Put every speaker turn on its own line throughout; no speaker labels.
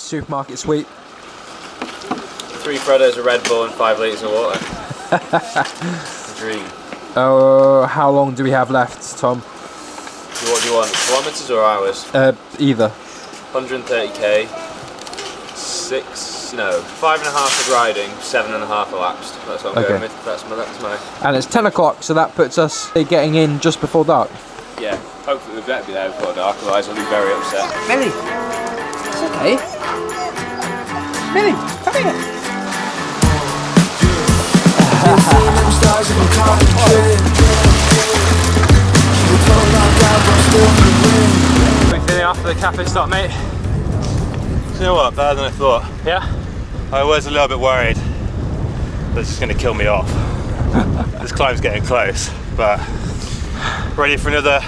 supermarket sweep.
3 Freddos, a Red Bull and 5 litres of water. Dream.
Oh, how long do we have left, Tom?
What do you want, kilometres or hours?
Either.
130k, 5.5 of riding, 7.5 elapsed. That's what I'm going with. That's my.
And it's 10 o'clock, so that puts us getting in just before dark.
Yeah, hopefully we better be there before dark, otherwise I'll be very upset.
Millie, it's okay. Millie, come here.
We're feeling after the cafe stop, mate.
You know what, better than I thought.
Yeah?
I was a little bit worried that it's just going to kill me off. This climb's getting close, but ready for another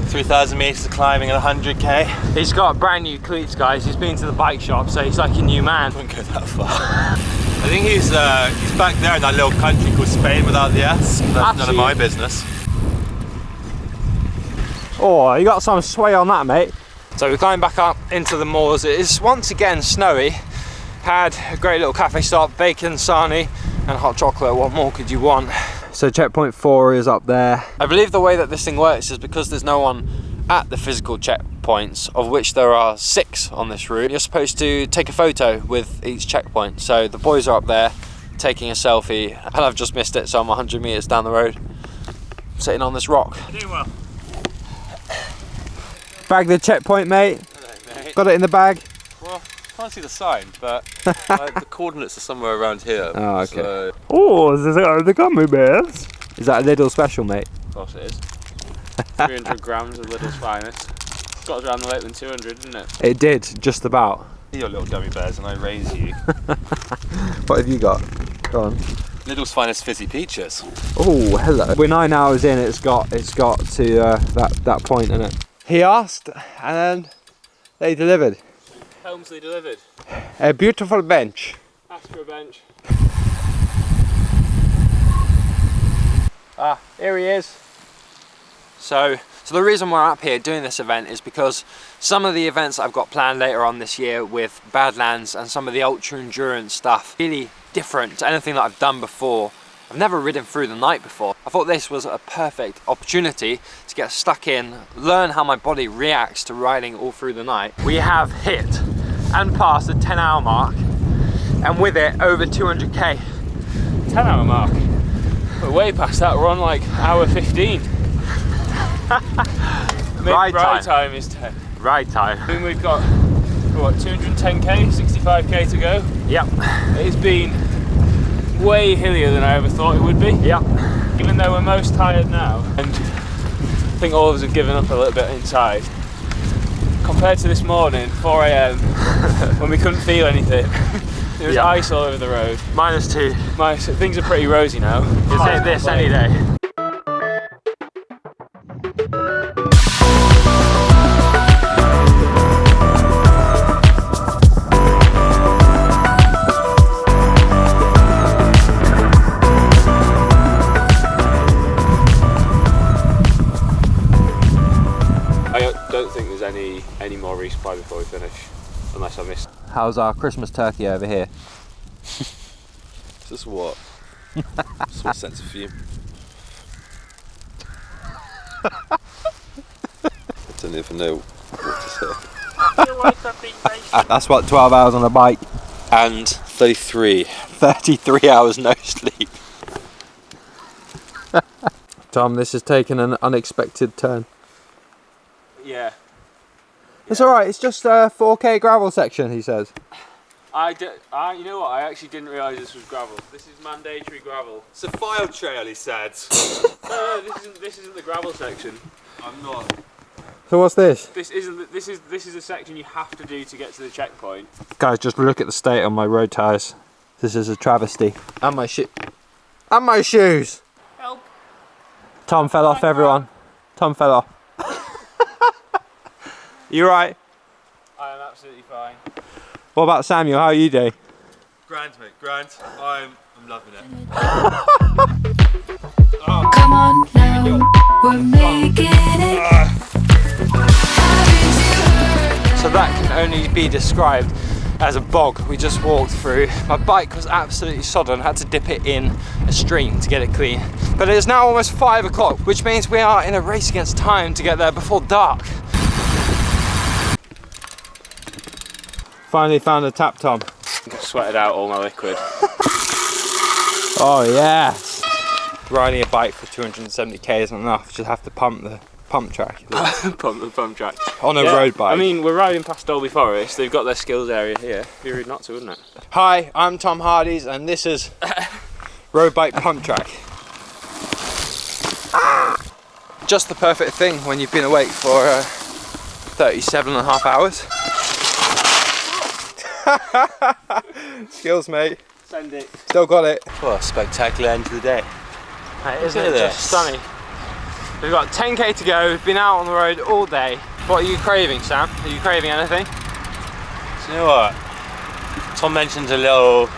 3,000 metres of climbing at 100k.
He's got brand new cleats, guys. He's been to the bike shop, so he's like a new man.
I wouldn't go that far. I think he's back there in that little country called Spain without the S. That's none of my business.
Oh, you got some sway on that, mate. So we're going back up into the moors. It is once again snowy. Had a great little cafe stop, bacon, sarnie and hot chocolate. What more could you want?
So checkpoint 4 is up there.
I believe the way that this thing works is because there's no one at the physical checkpoints, of which there are 6 on this route. You're supposed to take a photo with each checkpoint. So the boys are up there taking a selfie, and I've just missed it, so I'm 100 metres down the road, sitting on this rock.
You're doing well.
Bag the checkpoint, mate.
Hello, mate.
Got it in the bag.
Well, I can't see the sign, but the coordinates are somewhere around here.
Oh, okay.
So...
Oh, this is the gummy bears. Is that a Lidl special, mate?
Of course it is. 300 grams of Lidl's finest. Got us around the lake than 200, didn't it?
It did, just about.
Your little gummy bears, and I raise you.
What have you got? Go on.
Lidl's finest fizzy peaches.
Oh, hello. We're 9 hours in. It's got to that point, isn't it? He asked, and then they delivered.
Helmsley delivered.
A beautiful bench.
Ask for a bench. Ah, here he is. So the reason we're up here doing this event is because some of the events I've got planned later on this year with Badlands and some of the ultra endurance stuff, really different to anything that I've done before. I've never ridden through the night before. I thought this was a perfect opportunity to get stuck in, learn how my body reacts to riding all through the night. We have hit and passed the 10-hour mark, and with it over 200k. 10-hour mark? We're way past that, we're on like hour 15. Ride time is 10.
Ride time.
I mean, we've got, what, 210k, 65k to go?
Yep.
It's been way hillier than I ever thought it would be.
Yep.
Even though we're most tired now, and I think all of us have given up a little bit inside. Compared to this morning, 4 AM, when we couldn't feel anything. There was ice all over the road.
-2.
Things are pretty rosy now.
You'll take this any day.
I don't think there's any more resupply before we finish, unless I missed.
How's our Christmas turkey over here?
Just what? Just what sense of you? I don't even know what to say.
That's what, 12 hours on a bike.
And 33.
33 hours no sleep. Tom, this has taken an unexpected turn.
Yeah.
It's alright, it's just a 4k gravel section, he says.
You know what, I actually didn't realise this was gravel. This is mandatory gravel.
It's a file trail, he said.
No, this isn't the gravel section.
I'm not.
So what's this?
This is a section you have to do to get to the checkpoint.
Guys, just look at the state of my road tyres. This is a travesty. And my And my shoes!
Help!
Tom fell off, everyone. Tom fell off. You right?
I am absolutely fine.
What about Samuel? How are you doing?
Grand, mate, grand. I'm loving it.
Come on now, we're making it.
so that can only be described as a bog we just walked through. My bike was absolutely sodden, I had to dip it in a stream to get it clean. But it is now almost 5 o'clock, which means we are in a race against time to get there before dark.
Finally found a tap, Tom.
I've sweated out all my liquid.
Oh yes! Riding a bike for 270k isn't enough, just have to pump the pump track.
pump track.
On a road bike.
I mean, we're riding past Dolby Forest, they've got their skills area here. It'd be rude not to, wouldn't it?
Hi, I'm Tom Hardy's and this is road bike pump track. Just the perfect thing when you've been awake for 37.5 hours. Skills, mate.
Send it.
Still got it.
What a spectacular end to the day.
Isn't it just stunning? We've got 10k to go, we've been out on the road all day. What are you craving, Sam? Are you craving anything?
Do you know what? Tom mentioned a little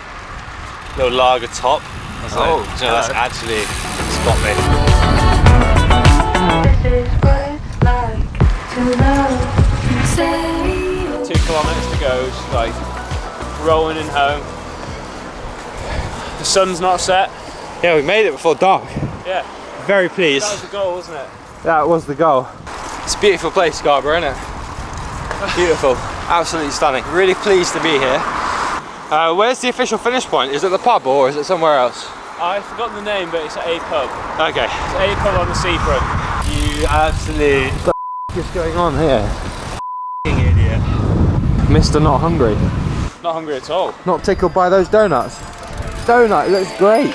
lager top. I was like, do you know, that's actually spot me.
This is what it's like to love. Say
2 kilometres to go, just like rolling in home. The sun's not set.
Yeah, we made it before dark.
Yeah.
Very pleased.
That was the goal, wasn't it?
That was the goal. It's a beautiful place, Scarborough, isn't it? Beautiful. Absolutely stunning. Really pleased to be here. Where's the official finish point? Is it the pub or is it somewhere else?
I forgot the name, but it's a pub.
Okay.
It's a pub on the seafront.
You absolute
What's going on here?
idiot.
Mr. Not Hungry.
Not hungry at all.
Not tickled by those donuts. Donut, it looks great.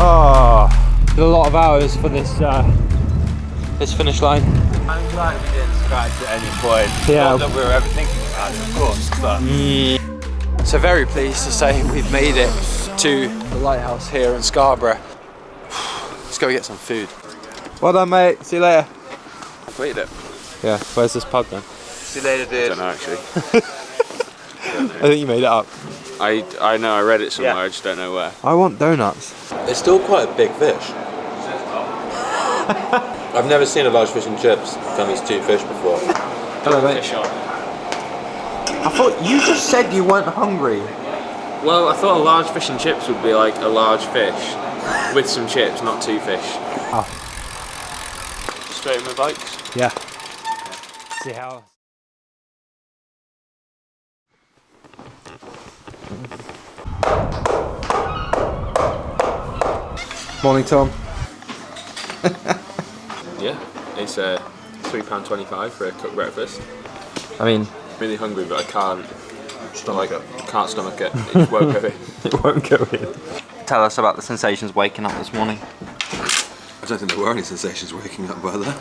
Oh, a lot of hours for this this finish line.
I'm glad we didn't scratch at any point.
Yeah.
Not that we were ever thinking about it, of course, but...
So very pleased to say we've made it to the lighthouse here in Scarborough. Let's go get some food. Well done, mate. See you later.
Completed it.
Yeah, where's this pub then?
See you later,
I
dude.
don't know actually.
I think you made it up.
I know, I read it somewhere, I just don't know where.
I want donuts.
It's still quite a big fish. I've never seen a large fish and chips come these 2 fish before.
Hello, mate.
Fish on.
I thought you just said you weren't hungry.
Well, I thought a large fish and chips would be like a large fish with some chips, not 2 fish.
Oh.
Straight in my bikes.
Yeah. See how. Morning, Tom.
Yeah, it's £3.25 for a cooked breakfast.
I mean,
I'm really hungry, but I can't stomach it. It just won't go in.
it won't go in.
Tell us about the sensations waking up this morning.
I don't think there were any sensations waking up by then.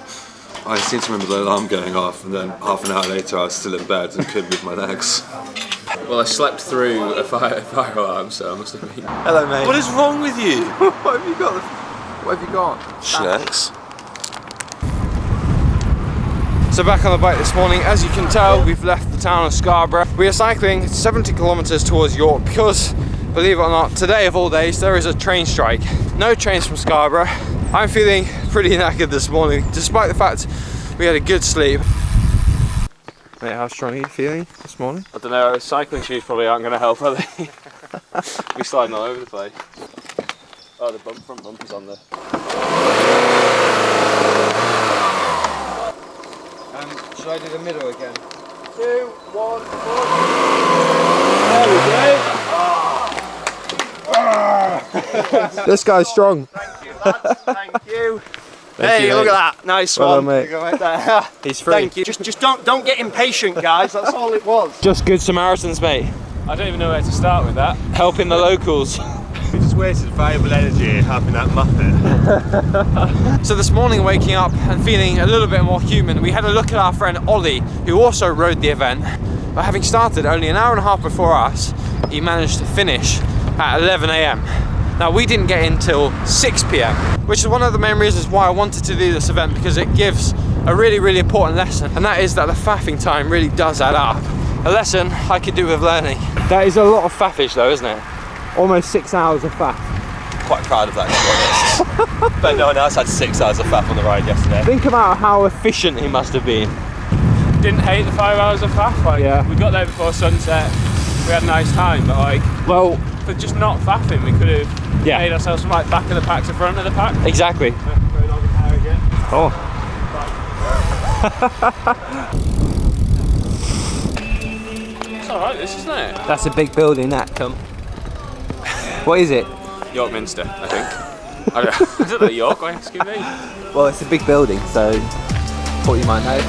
I seem to remember the alarm going off, and then half an hour later I was still in bed and couldn't move my legs.
Well, I slept through a fire alarm, so I must have been.
Hello, mate.
What is wrong with you?
What have you got? What have you got?
Snacks.
So back on the bike this morning, as you can tell, we've left the town of Scarborough. We are cycling 70 kilometres towards York because, believe it or not, today of all days, there is a train strike. No trains from Scarborough. I'm feeling pretty knackered this morning, despite the fact we had a good sleep. Mate, how strong are you feeling this morning?
I don't know, cycling shoes probably aren't going to help, are they? We're sliding all over the place. Oh, the front bumper's on there.
Should I do the middle again?
2, 1, 4. There we go.
This guy's strong.
Thank you, lads. Thank you.
Thank you,
Look
mate.
at that, nice
Well
one.
done, mate. He's free.
Thank you. Just don't get impatient, guys. That's all it was.
Just good Samaritans, mate.
I don't even know where to start with that.
Helping the locals.
We just wasted valuable energy helping that muppet.
So this morning, waking up and feeling a little bit more human, we had a look at our friend Ollie, who also rode the event. But having started only an hour and a half before us, he managed to finish at 11 AM. Now we didn't get in till 6 PM, which is one of the main reasons why I wanted to do this event, because it gives a really, really important lesson, and that is that the faffing time really does add up. A lesson I could do with learning. That is a lot of faffage though, isn't it? Almost 6 hours of faff.
Quite proud of that, to be honest.
But no one else had 6 hours of faff on the ride yesterday.
Think about how efficient he must have been.
Didn't hate the 5 hours of faff. Like,
Yeah.
we got there before sunset. We had a nice time, but like,
Well,
for just not faffing, we could have
Yeah.
made ourselves from like back of the pack to front of the pack.
exactly.
Going on the power again.
Oh.
It's alright, this isn't it?
That's a big building, that, come. What is it?
York Minster, I think. I don't know, York, why excuse me?
Well, it's a big building, so thought you might know.